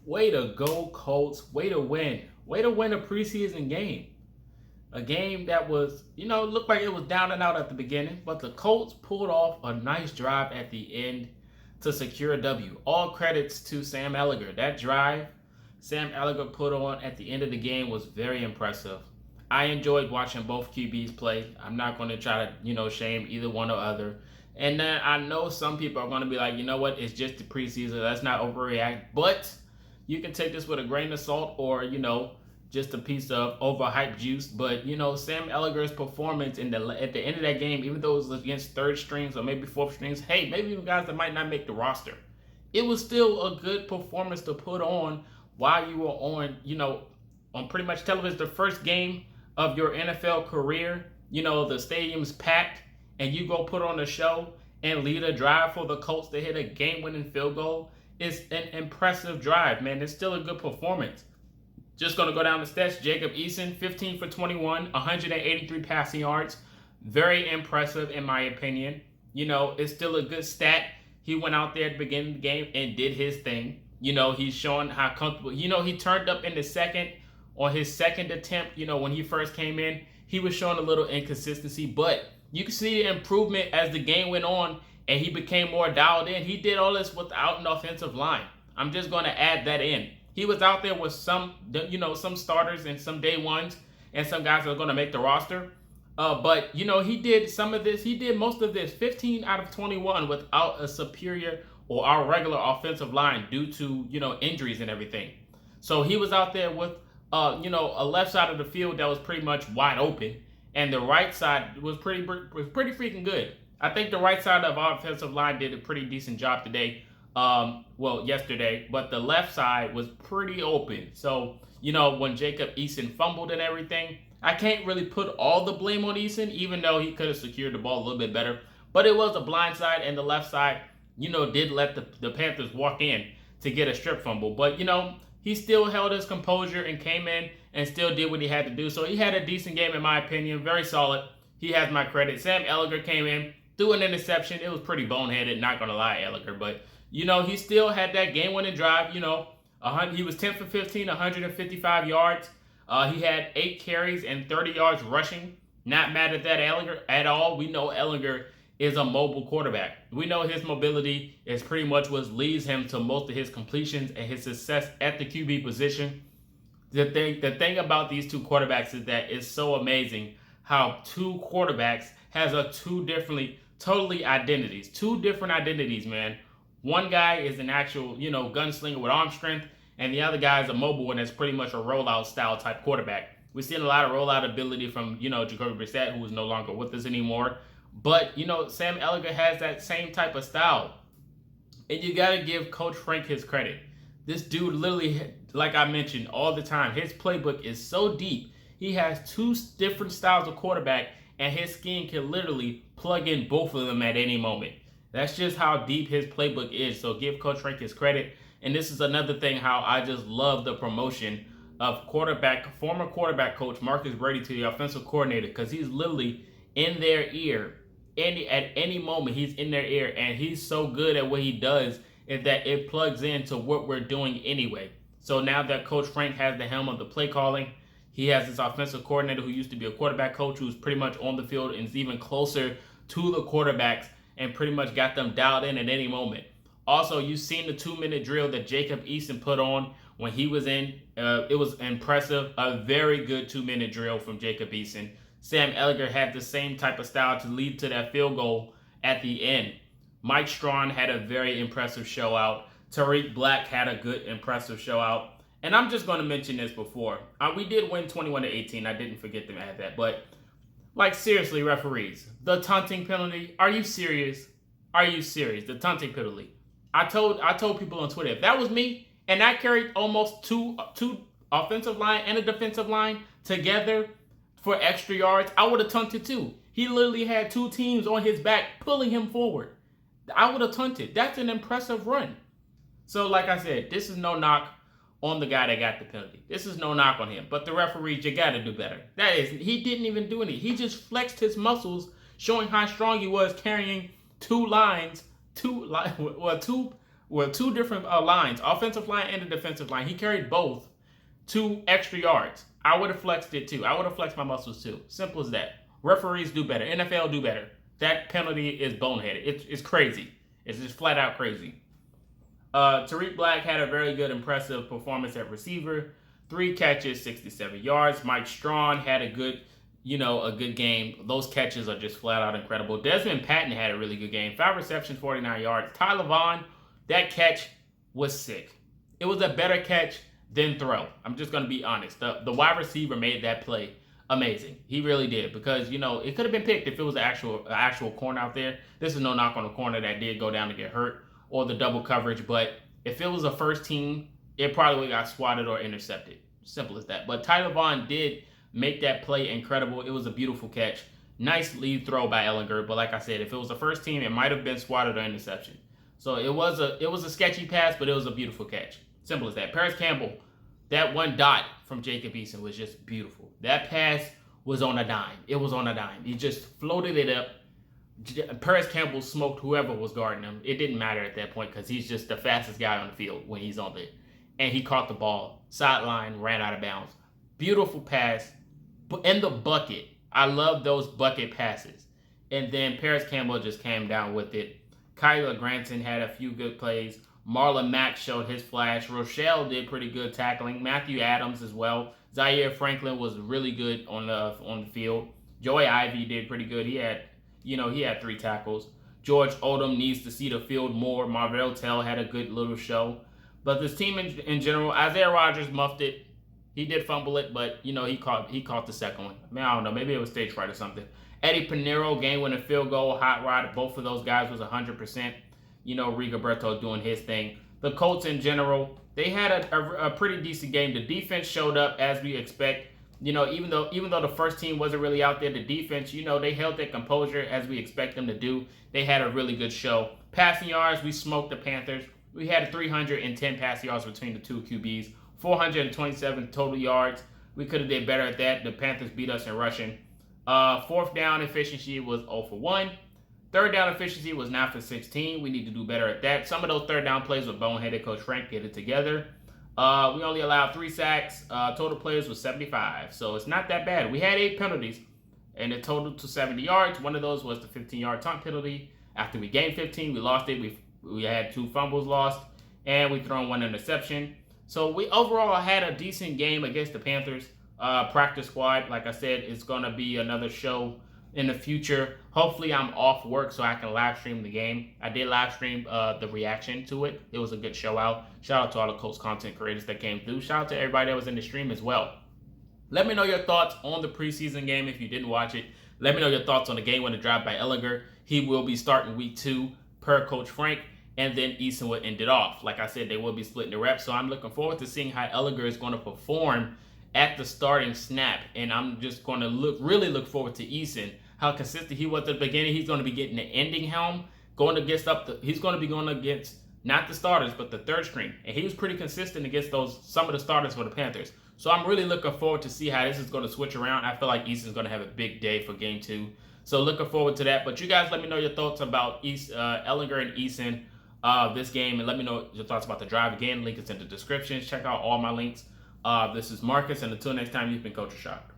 Way to go, Colts. Way to win. Way to win a preseason game. A game that was, looked like it was down and out at the beginning, but the Colts pulled off a nice drive at the end to secure a W. All credits to Sam Ehlinger. That drive Sam Ehlinger put on at the end of the game was very impressive. I enjoyed watching both QBs play. I'm not going to try to, shame either one or other. And then I know some people are going to be like, you know what, it's just the preseason. Let's not overreact. But you can take this with a grain of salt or, just a piece of overhyped juice. But, Sam Ehlinger's performance at the end of that game, even though it was against third strings or maybe fourth strings, hey, maybe even guys that might not make the roster, it was still a good performance to put on while you were on pretty much television, the first game of your NFL career. The stadium's packed, and you go put on a show and lead a drive for the Colts to hit a game-winning field goal. It's an impressive drive, man. It's still a good performance. Just going to go down the stats. Jacob Eason, 15 for 21, 183 passing yards. Very impressive, in my opinion. It's still a good stat. He went out there at the beginning of the game and did his thing. He's showing how comfortable. He turned up in the second on his second attempt. When he first came in, he was showing a little inconsistency, but you can see the improvement as the game went on and he became more dialed in. He did all this without an offensive line. I'm just going to add that in. He was out there with some starters and some day ones and some guys that are going to make the roster. But, he did some of this. He did most of this, 15 out of 21 without a superior or our regular offensive line due to, injuries and everything. So he was out there with, a left side of the field that was pretty much wide open. And the right side was pretty freaking good. I think the right side of our offensive line did a pretty decent job today. Yesterday, but the left side was pretty open. So, when Jacob Eason fumbled and everything, I can't really put all the blame on Eason, even though he could have secured the ball a little bit better. But it was a blind side, and the left side, did let the Panthers walk in to get a strip fumble. But, he still held his composure and came in and still did what he had to do. So he had a decent game, in my opinion. Very solid. He has my credit. Sam Ehlinger came in, threw an interception. It was pretty boneheaded, not going to lie, Ehlinger. But, he still had that game-winning drive. He was 10 for 15, 155 yards. He had 8 carries and 30 yards rushing. Not mad at that, Ehlinger, at all. We know Ehlinger is a mobile quarterback. We know his mobility is pretty much what leads him to most of his completions and his success at the QB position. The thing about these two quarterbacks is that it's so amazing how two quarterbacks has two different identities, man. One guy is an actual, gunslinger with arm strength, and the other guy is a mobile one that's pretty much a rollout style type quarterback. We've seen a lot of rollout ability from, Jacoby Brissett, who is no longer with us anymore. But, Sam Ehlinger has that same type of style. And you got to give Coach Frank his credit. This dude literally, like I mentioned all the time, his playbook is so deep. He has 2 different styles of quarterback, and his scheme can literally plug in both of them at any moment. That's just how deep his playbook is. So give Coach Frank his credit. And this is another thing how I just love the promotion of former quarterback coach Marcus Brady to the offensive coordinator, because he's literally in their ear. At any moment, he's in their ear, and he's so good at what he does is that it plugs into what we're doing anyway. So now that Coach Frank has the helm of the play calling, he has this offensive coordinator who used to be a quarterback coach who's pretty much on the field and is even closer to the quarterbacks and pretty much got them dialed in at any moment. Also, you've seen the 2-minute drill that Jacob Eason put on when he was in. It was impressive. A very good 2-minute drill from Jacob Eason. Sam Ehlinger had the same type of style to lead to that field goal at the end. Mike Strawn had a very impressive show out. Tariq Black had a good, impressive show out. And I'm just going to mention this before. We did win 21-18. I didn't forget to add that. But, seriously, referees, the taunting penalty, are you serious? Are you serious? The taunting penalty. I told people on Twitter, if that was me and I carried almost two offensive line and a defensive line together for extra yards, I would have taunted too. He literally had 2 teams on his back pulling him forward. I would have taunted. That's an impressive run. So like I said, this is no knock on the guy that got the penalty. This is no knock on him. But the referees, you got to do better. He didn't even do anything. He just flexed his muscles, showing how strong he was carrying 2 well, two different lines, offensive line and the defensive line. He carried both 2 extra yards. I would have flexed it too. I would have flexed my muscles too. Simple as that. Referees do better. NFL do better. That penalty is boneheaded. It's crazy. It's just flat out crazy. Tariq Black had a very good, impressive performance at receiver. 3 catches, 67 yards. Mike Strachan had a good game. Those catches are just flat out incredible. Desmond Patton had a really good game. 5 receptions, 49 yards. Tyler Vaughn, that catch was sick. It was a better catch than throw. I'm just going to be honest. The wide receiver made that play amazing. He really did, because it could have been picked if it was an actual corner out there. This is no knock on the corner that did go down to get hurt, or the double coverage, but if it was a first team, it probably got swatted or intercepted. Simple as that. But Tyler Vaughn did make that play incredible. It was a beautiful catch. Nice lead throw by Ehlinger, but like I said, if it was the first team, it might have been swatted or interception. So it was a sketchy pass, but it was a beautiful catch. Simple as that. Paris Campbell, that one dot from Jacob Eason was just beautiful. That pass was on a dime. It was on a dime. He just floated it up. Paris Campbell smoked whoever was guarding him. It didn't matter at that point, because he's just the fastest guy on the field when he's on there. And he caught the ball, sideline, ran out of bounds. Beautiful pass. In the bucket. I love those bucket passes. And then Paris Campbell just came down with it. Kyler Granson had a few good plays. Marlon Mack showed his flash. Rochelle did pretty good tackling. Matthew Adams as well. Zaire Franklin was really good on the field. Joey Ivy did pretty good. He had 3 tackles. George Odom needs to see the field more. Marvell Tell had a good little show. But this team in general, Isaiah Rodgers muffed it. He did fumble it, but he caught the second one. I mean, I don't know, maybe it was stage fright or something. Eddie Pinheiro, game-winning field goal, hot rod. Both of those guys was 100%. Rigoberto doing his thing. The Colts in general, they had a pretty decent game. The defense showed up as we expect. Even though the first team wasn't really out there, the defense, they held their composure as we expect them to do. They had a really good show. Passing yards, we smoked the Panthers. We had 310 passing yards between the two QBs. 427 total yards. We could have did better at that. The Panthers beat us in rushing. Fourth down efficiency was 0 for 1. Third down efficiency was 9 for 16. We need to do better at that. Some of those third down plays were boneheaded. Coach Frank get it together. We only allowed 3 sacks. Total plays was 75. So it's not that bad. We had 8 penalties, and it totaled to 70 yards. One of those was the 15-yard punt penalty. After we gained 15, we lost it. We had 2 fumbles lost, and we thrown 1 interception. So we overall had a decent game against the Panthers. Practice squad, like I said, is going to be another show in the future. Hopefully I'm off work so I can live stream the game. I did live stream the reaction to it. It was a good show out. Shout out to all the Colts content creators that came through. Shout out to everybody that was in the stream as well. Let me know your thoughts on the preseason game if you didn't watch it. Let me know your thoughts on the game winning drive by Ehlinger. He will be starting week 2 per Coach Frank. And then Eason would end it off. Like I said, they will be splitting the reps. So I'm looking forward to seeing how Ehlinger is going to perform at the starting snap. And I'm just going to really look forward to Eason, how consistent he was at the beginning. He's going to be getting the ending helm, he's going to be going against not the starters, but the third string. And he was pretty consistent against some of the starters for the Panthers. So I'm really looking forward to see how this is going to switch around. I feel like Eason's going to have a big day for game 2. So looking forward to that. But you guys let me know your thoughts about Ehlinger and Eason. This game, and let me know your thoughts about the drive. Again, link is in the description. Check out all my links. This is Marcus, and until next time, you've been Culture Shock.